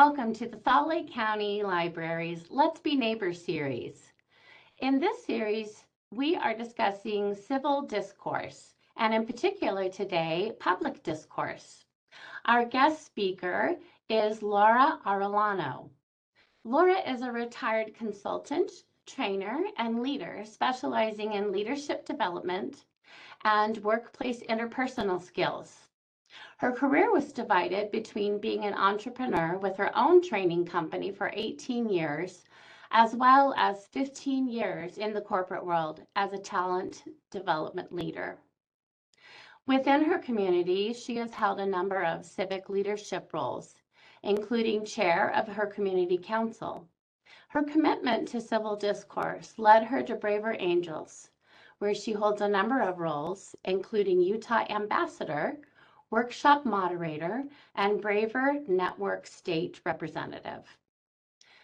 welcome to the Foley County Library's Let's Be Neighbors series. In this series, we are discussing civil discourse, and in particular today, public discourse. Our guest speaker is Laura Arellano. Laura is a retired consultant, trainer, and leader specializing in leadership development and workplace interpersonal skills. Her career was divided between being an entrepreneur with her own training company for 18 years, as well as 15 years in the corporate world as a talent development leader. Within her community, she has held a number of civic leadership roles, including chair of her community council. Her commitment to civil discourse led her to Braver Angels, where she holds a number of roles, including Utah ambassador, workshop moderator, and Braver Network State Representative.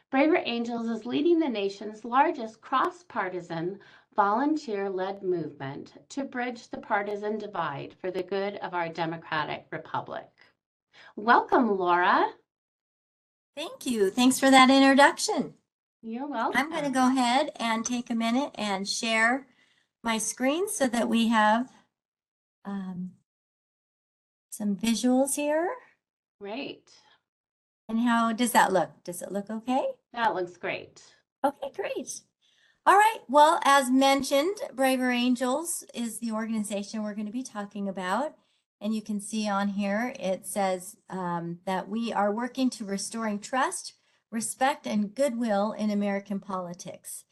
Braver Angels is leading the nation's largest cross-partisan, volunteer-led movement to bridge the partisan divide for the good of our democratic republic. Welcome, Laura. Thank you. Thanks for that introduction. You're welcome. I'm going to go ahead and take a minute and share my screen so that we have some visuals here. Great. And how does that look? Does it look okay? That looks great. Okay, great. All right. Well, as mentioned, Braver Angels is the organization we're going to be talking about. And you can see on here, it says that we are working to restoring trust, respect, and goodwill in American politics.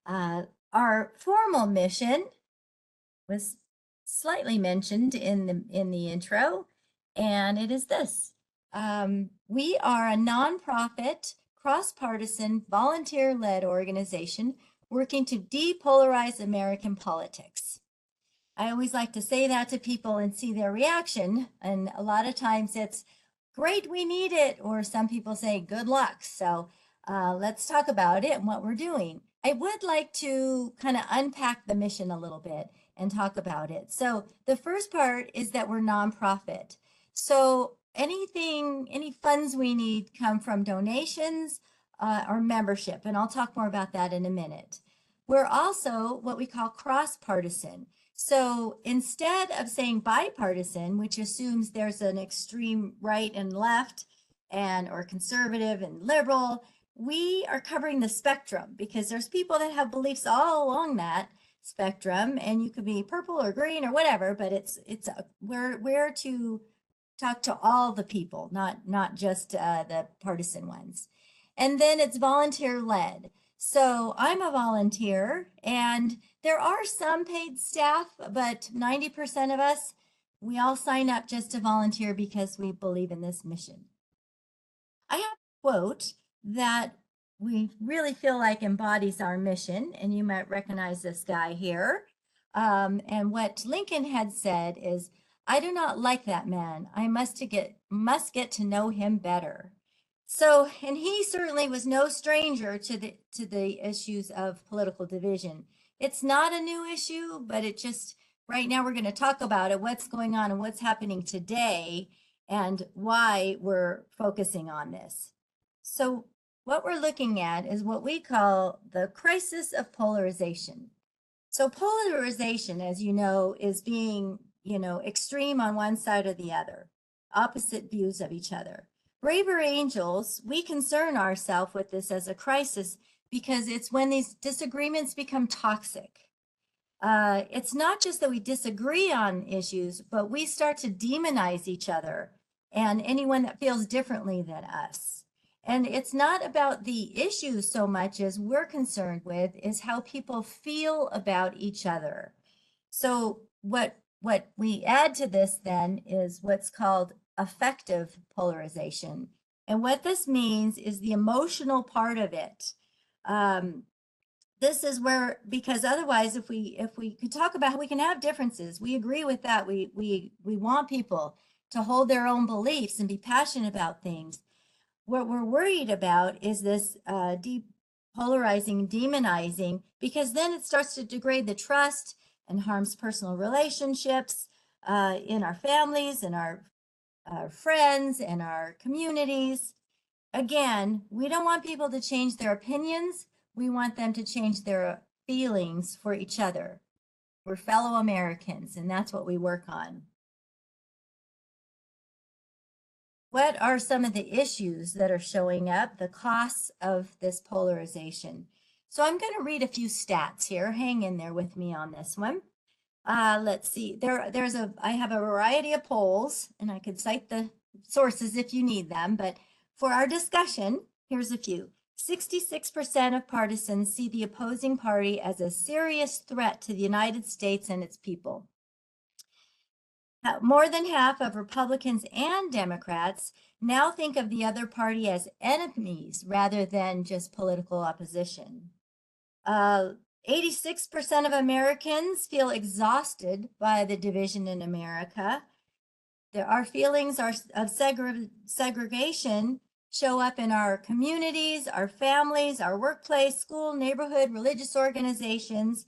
Our formal mission was slightly mentioned in the intro, and it is this. We are a nonprofit, cross-partisan, volunteer-led organization working to depolarize American politics. I always like to say that to people and see their reaction, and a lot of times it's great, we need it, or some people say good luck. So let's talk about it and what we're doing. I would like to kind of unpack the mission a little bit and talk about it. So the first part is that we're nonprofit. So any funds we need come from donations or membership, and I'll talk more about that in a minute. We're also what we call cross-partisan. So instead of saying bipartisan, which assumes there's an extreme right and left or conservative and liberal, we are covering the spectrum because there's people that have beliefs all along that spectrum, and you could be purple or green or whatever, but we're to talk to all the people, not just the partisan ones. And then it's volunteer led. So I'm a volunteer, and there are some paid staff, but 90% of us, we all sign up just to volunteer because we believe in this mission. I have a quote that we really feel like embodies our mission, and you might recognize this guy here. And what Lincoln had said is, "I do not like that man. I must get to know him better." So, and he certainly was no stranger to the issues of political division. It's not a new issue, but it just, right now we're going to talk about it, what's going on and what's happening today and why we're focusing on this. So what we're looking at is what we call the crisis of polarization. So polarization, as you know, is being, extreme on one side or the other, opposite views of each other. Braver Angels, we concern ourselves with this as a crisis because it's when these disagreements become toxic. It's not just that we disagree on issues, but we start to demonize each other and anyone that feels differently than us. And it's not about the issues so much as we're concerned with is how people feel about each other. So what we add to this then is what's called affective polarization. And what this means is the emotional part of it. This is where, because otherwise, if we could talk about how we can have differences, we agree with that. We want people to hold their own beliefs and be passionate about things. What we're worried about is this depolarizing, demonizing, because then it starts to degrade the trust and harms personal relationships in our families and our friends and our communities. again, we don't want people to change their opinions. We want them to change their feelings for each other. We're fellow Americans, and that's what we work on. What are some of the issues that are showing up, the costs of this polarization? So I'm going to read a few stats here. Hang in there with me on this one. Let's see. I have a variety of polls, and I could cite the sources if you need them, but for our discussion, here's a few. 66% of partisans see the opposing party as a serious threat to the United States and its people. More than half of Republicans and Democrats now think of the other party as enemies rather than just political opposition. 86% of Americans feel exhausted by the division in America. Our feelings of segregation show up in our communities, our families, our workplace, school, neighborhood, religious organizations,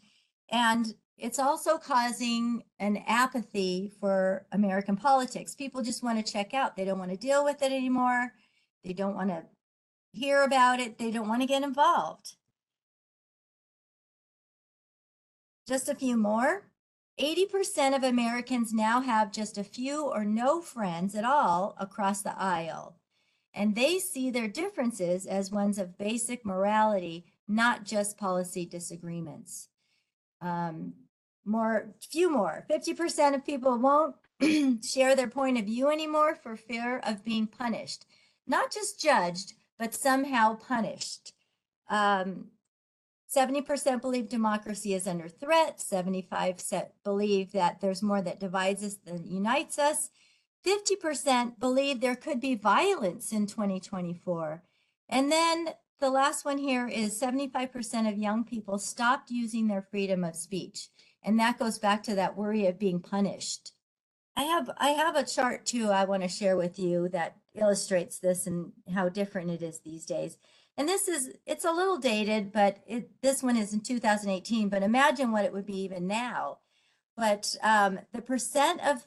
and it's also causing an apathy for American politics. People just want to check out. They don't want to deal with it anymore. They don't want to hear about it. They don't want to get involved. Just a few more. 80% of Americans now have just a few or no friends at all across the aisle. And they see their differences as ones of basic morality, not just policy disagreements. Few more. 50% of people won't share their point of view anymore for fear of being punished. Not just judged, but somehow punished. 70% believe democracy is under threat. 75% believe that there's more that divides us than unites us. 50% believe there could be violence in 2024. And then the last one here is 75% of young people stopped using their freedom of speech. And that goes back to that worry of being punished. I have a chart too I want to share with you that illustrates this and how different it is these days. And it's a little dated, but this one is in 2018, but imagine what it would be even now. But the percent of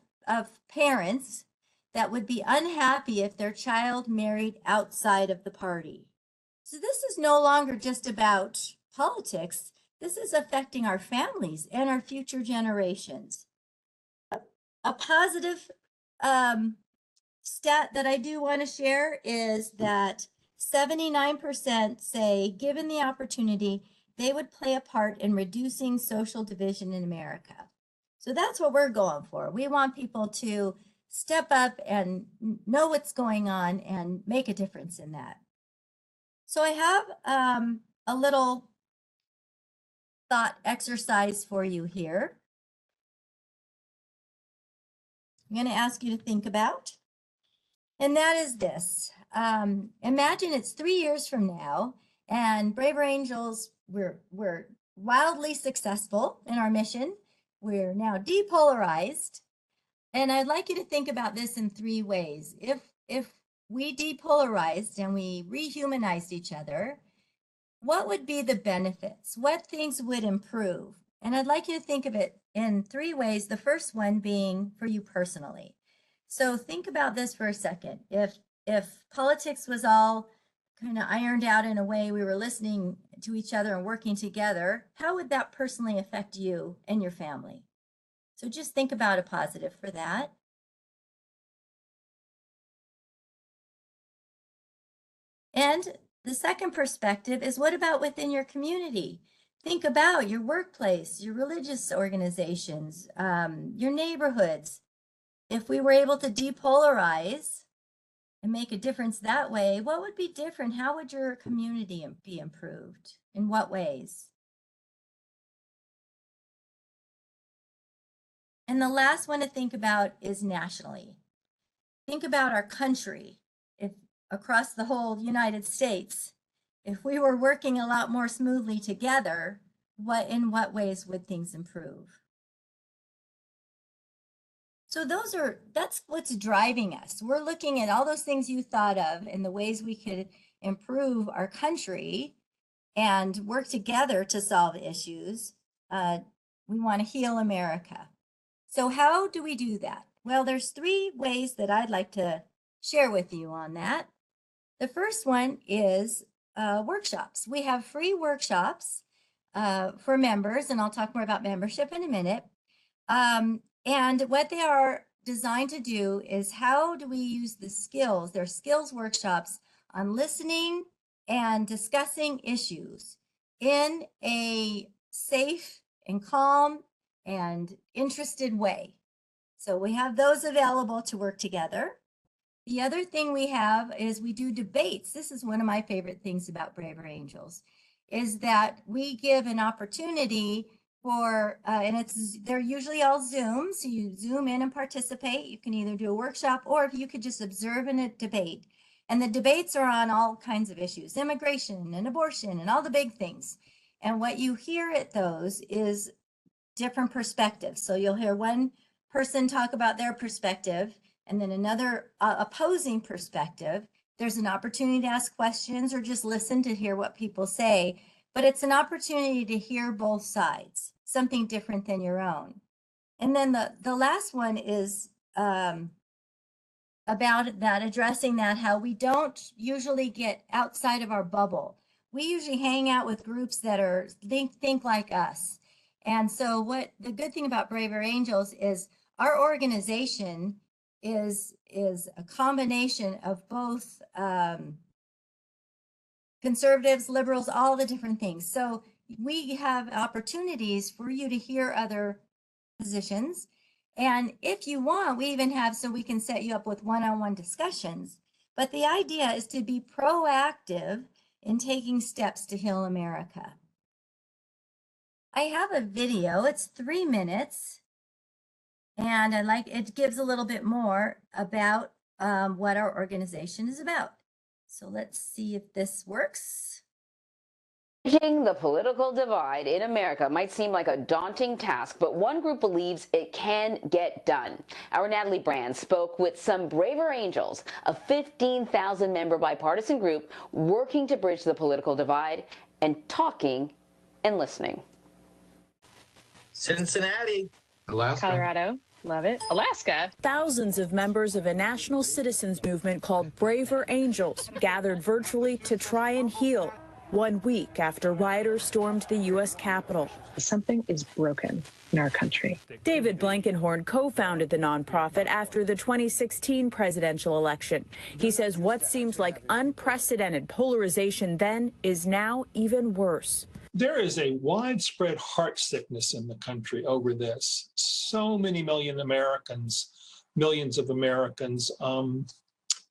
parents that would be unhappy if their child married outside of the party. So this is no longer just about politics. This is affecting our families and our future generations. A positive stat that I do want to share is that 79% say, given the opportunity, they would play a part in reducing social division in America. So that's what we're going for. We want people to step up and know what's going on and make a difference in that. So I have a little thought exercise for you here. I'm going to ask you to think about, and that is this. Imagine it's 3 years from now, and Braver Angels, we're wildly successful in our mission. We're now depolarized. And I'd like you to think about this in 3 ways. If we depolarized and we rehumanized each other, what would be the benefits? What things would improve? And I'd like you to think of it in 3 ways. The first one being for you personally. So think about this for a second. If politics was all kind of ironed out in a way we were listening to each other and working together, how would that personally affect you and your family? So just think about a positive for that. And the second perspective is, what about within your community? Think about your workplace, your religious organizations, your neighborhoods. If we were able to depolarize and make a difference that way, what would be different? How would your community be improved? In what ways? And the last one to think about is nationally. Think about our country. If across the whole United States, if we were working a lot more smoothly together, in what ways would things improve? So that's what's driving us. We're looking at all those things you thought of and the ways we could improve our country and work together to solve issues. We want to heal America. So how do we do that? Well, there's 3 ways that I'd like to share with you on that. The first one is workshops. We have free workshops for members, and I'll talk more about membership in a minute. And what they are designed to do is how do we use the skills, their skills workshops on listening and discussing issues in a safe and calm and interested way. So we have those available to work together. The other thing we have is we do debates. This is one of my favorite things about Braver Angels, is that we give an opportunity for, and they're usually all Zoom, so you Zoom in and participate. You can either do a workshop or if you could just observe in a debate. And the debates are on all kinds of issues, immigration and abortion and all the big things. And what you hear at those is different perspectives. So you'll hear one person talk about their perspective and then another opposing perspective. There's an opportunity to ask questions or just listen to hear what people say, but it's an opportunity to hear both sides, something different than your own. And then the last one is about that, addressing that, how we don't usually get outside of our bubble. We usually hang out with groups that are think like us. And so what the good thing about Braver Angels is our organization is a combination of both conservatives, liberals, all the different things. So we have opportunities for you to hear other positions. And if you want, we even have, so we can set you up with one-on-one discussions. But the idea is to be proactive in taking steps to heal America. I have a video, it's 3 minutes. And it gives a little bit more about what our organization is about. So let's see if this works. Bridging the political divide in America might seem like a daunting task, but one group believes it can get done. Our Natalie Brand spoke with some Braver Angels, a 15,000-member bipartisan group working to bridge the political divide and talking and listening. Cincinnati, Alaska, Colorado. Love it. Alaska. Thousands of members of a national citizens movement called Braver Angels gathered virtually to try and heal 1 week after rioters stormed the U.S. Capitol. Something is broken in our country. David Blankenhorn co-founded the nonprofit after the 2016 presidential election. He says what seems like unprecedented polarization then is now even worse. There is a widespread heart sickness in the country over this. So many millions of Americans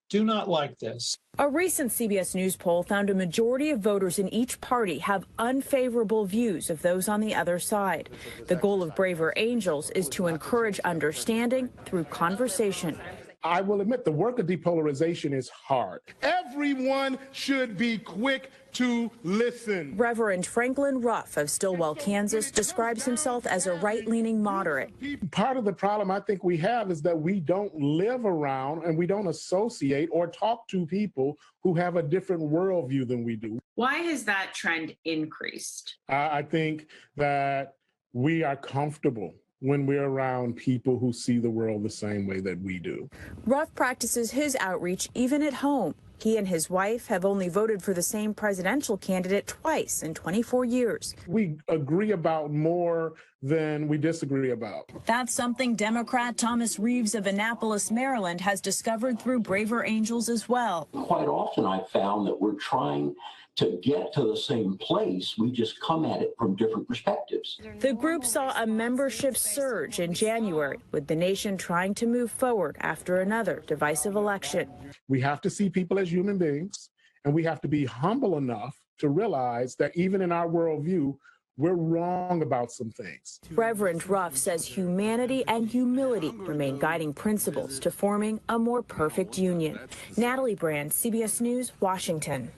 do not like this. A recent CBS News poll found a majority of voters in each party have unfavorable views of those on the other side. The goal of Braver Angels is to encourage understanding through conversation. I will admit the work of depolarization is hard. Everyone should be quick to listen. Reverend Franklin Ruff of Stillwell, Kansas, describes himself as a right-leaning moderate. Part of the problem I think we have is that we don't live around and we don't associate or talk to people who have a different worldview than we do. Why has that trend increased? I think that we are comfortable when we're around people who see the world the same way that we do. Ruff practices his outreach even at home. He and his wife have only voted for the same presidential candidate twice in 24 years. We agree about more than we disagree about. That's something Democrat Thomas Reeves of Annapolis, Maryland, has discovered through Braver Angels as well. Quite often I've found that we're trying to get to the same place, we just come at it from different perspectives. The group saw a membership surge in January, with the nation trying to move forward after another divisive election. We have to see people as human beings, and we have to be humble enough to realize that even in our worldview, we're wrong about some things. Reverend Ruff says humanity and humility remain guiding principles to forming a more perfect union. Natalie Brand, CBS News, Washington.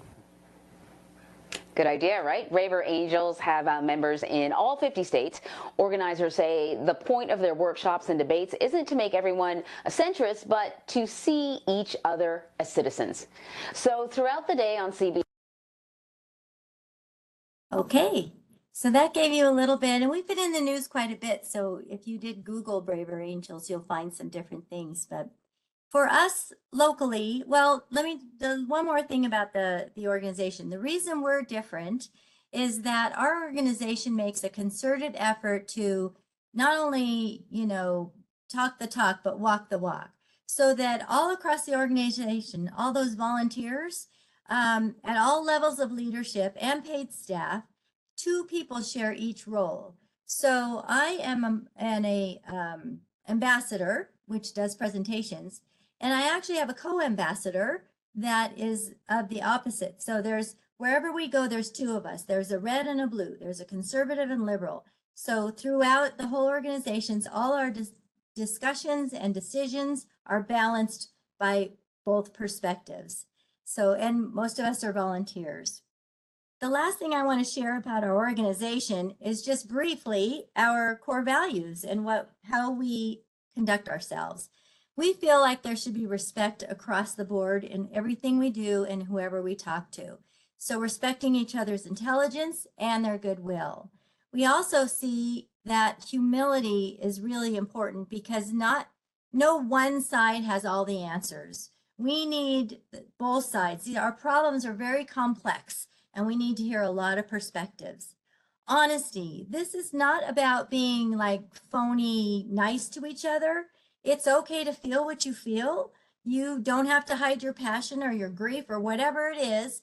Good idea, right? Braver Angels have members in all 50 states. Organizers say the point of their workshops and debates isn't to make everyone a centrist, but to see each other as citizens. So throughout the day on CBS. Okay, so that gave you a little bit, and we've been in the news quite a bit. So if you did Google Braver Angels, you'll find some different things. But For us locally, well, one more thing about the organization. The reason we're different is that our organization makes a concerted effort to not only, talk the talk, but walk the walk. So that all across the organization, all those volunteers, at all levels of leadership and paid staff, 2 people share each role. So I am an ambassador, which does presentations, and I actually have a co-ambassador that is of the opposite. So wherever we go, there's 2 of us. There's a red and a blue. There's a conservative and liberal. So throughout the whole organizations, all our discussions and decisions are balanced by both perspectives. So, and most of us are volunteers. The last thing I want to share about our organization is just briefly our core values and how we conduct ourselves. We feel like there should be respect across the board in everything we do and whoever we talk to. So respecting each other's intelligence and their goodwill. We also see that humility is really important because no one side has all the answers. We need both sides. Our problems are very complex and we need to hear a lot of perspectives. Honesty. This is not about being like phony nice to each other. It's okay to feel what you feel. You don't have to hide your passion or your grief or whatever it is.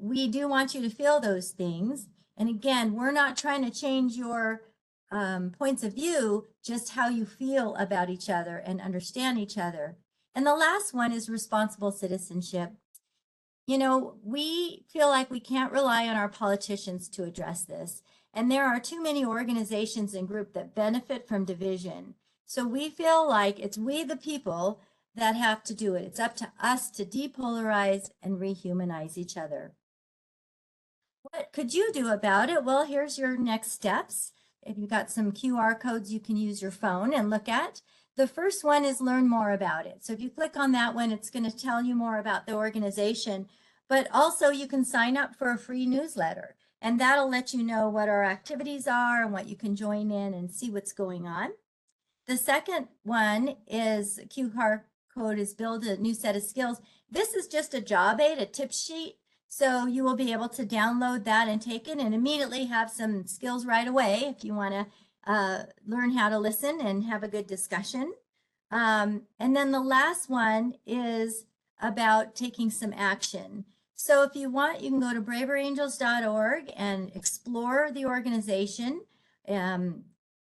We do want you to feel those things. And again, we're not trying to change your points of view, just how you feel about each other and understand each other. And the last one is responsible citizenship. We feel like we can't rely on our politicians to address this. And there are too many organizations and groups that benefit from division. So we feel like it's we the people that have to do it. It's up to us to depolarize and rehumanize each other. What could you do about it? Well, here's your next steps. If you've got some QR codes, you can use your phone and look at. The first one is learn more about it. So if you click on that one, it's going to tell you more about the organization, but also you can sign up for a free newsletter and that'll let you know what our activities are and what you can join in and see what's going on. The second one is QR code is build a new set of skills. This is just a job aid, a tip sheet. So you will be able to download that and take it and immediately have some skills right away if you want to learn how to listen and have a good discussion. And then the last one is about taking some action. So if you want, you can go to braverangels.org and explore the organization.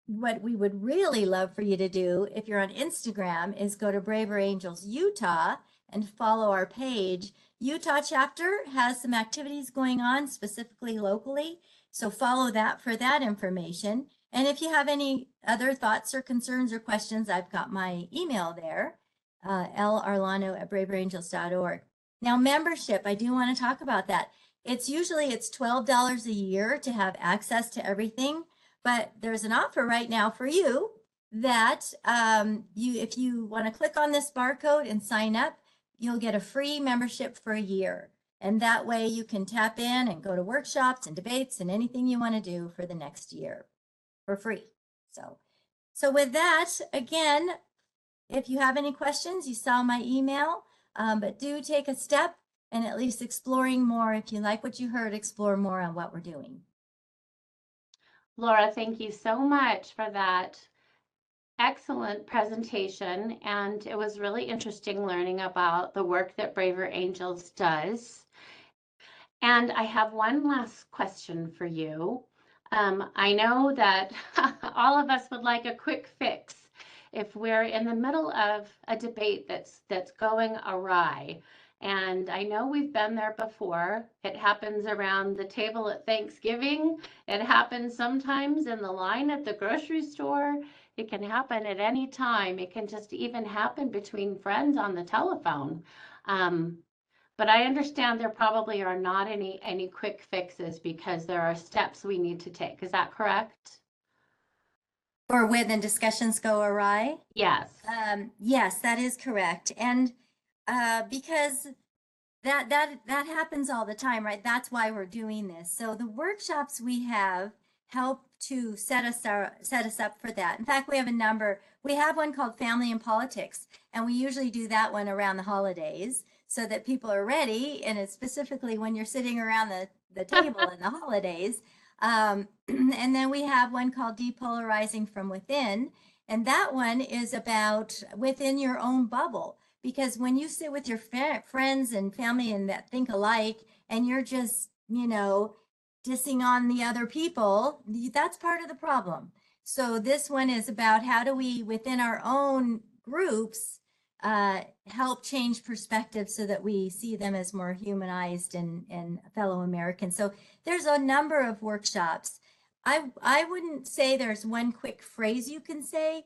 What we would really love for you to do if you're on Instagram is go to Braver Angels Utah and follow our page. Utah chapter has some activities going on specifically locally. So follow that for that information. And if you have any other thoughts or concerns or questions, I've got my email there, larellano@braverangels.org. Now, membership, I do want to talk about that. It's $12 a year to have access to everything, but there's an offer right now for you that if you want to click on this barcode and sign up, you'll get a free membership for a year. And that way you can tap in and go to workshops and debates and anything you want to do for the next year for free. So with that, again, if you have any questions, you saw my email, but do take a step and at least exploring more. If you like what you heard, explore more on what we're doing. Laura, thank you so much for that excellent presentation. And it was really interesting learning about the work that Braver Angels does. And I have one last question for you. I know that all of us would like a quick fix if we're in the middle of a debate that's going awry. And I know we've been there before. It happens around the table at Thanksgiving. It happens sometimes in the line at the grocery store. It can happen at any time. It can just even happen between friends on the telephone. But I understand there probably are not any quick fixes because there are steps we need to take. Is that correct? Or when discussions go awry? Yes. Yes, that is correct. And because that happens all the time, right? That's why we're doing this. So the workshops we have help to set us up for that. In fact, we have a number. We have one called Family and Politics, and we usually do that one around the holidays so that people are ready, and it's specifically when you're sitting around the table in the holidays. And then we have one called Depolarizing from Within, and that one is about within your own bubble. Because when you sit with your friends and family and that think alike, and you're just, dissing on the other people, that's part of the problem. So this one is about how do we, within our own groups, help change perspectives so that we see them as more humanized and fellow Americans. So there's a number of workshops. I wouldn't say there's one quick phrase you can say.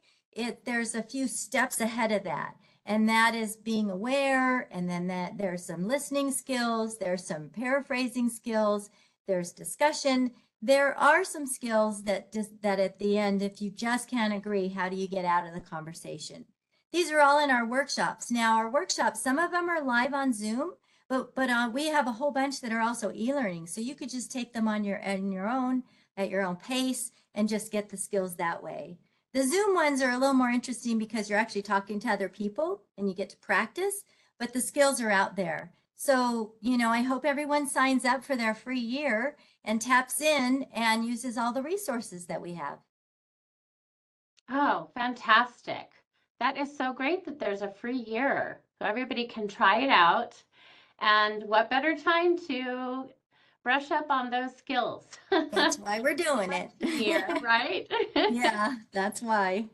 There's a few steps ahead of that. And that is being aware, and then that there's some listening skills, there's some paraphrasing skills, there's discussion. There are some skills that at the end, if you just can't agree, how do you get out of the conversation? These are all in our workshops. Now, our workshops, some of them are live on Zoom, but we have a whole bunch that are also e-learning. So you could just take them on your own, at your own pace, and just get the skills that way. The Zoom ones are a little more interesting because you're actually talking to other people and you get to practice, but the skills are out there. So, I hope everyone signs up for their free year and taps in and uses all the resources that we have. Oh, fantastic. That is so great that there's a free year. So everybody can try it out. And what better time to brush up on those skills? That's why we're doing it. Here, right? Yeah, that's why.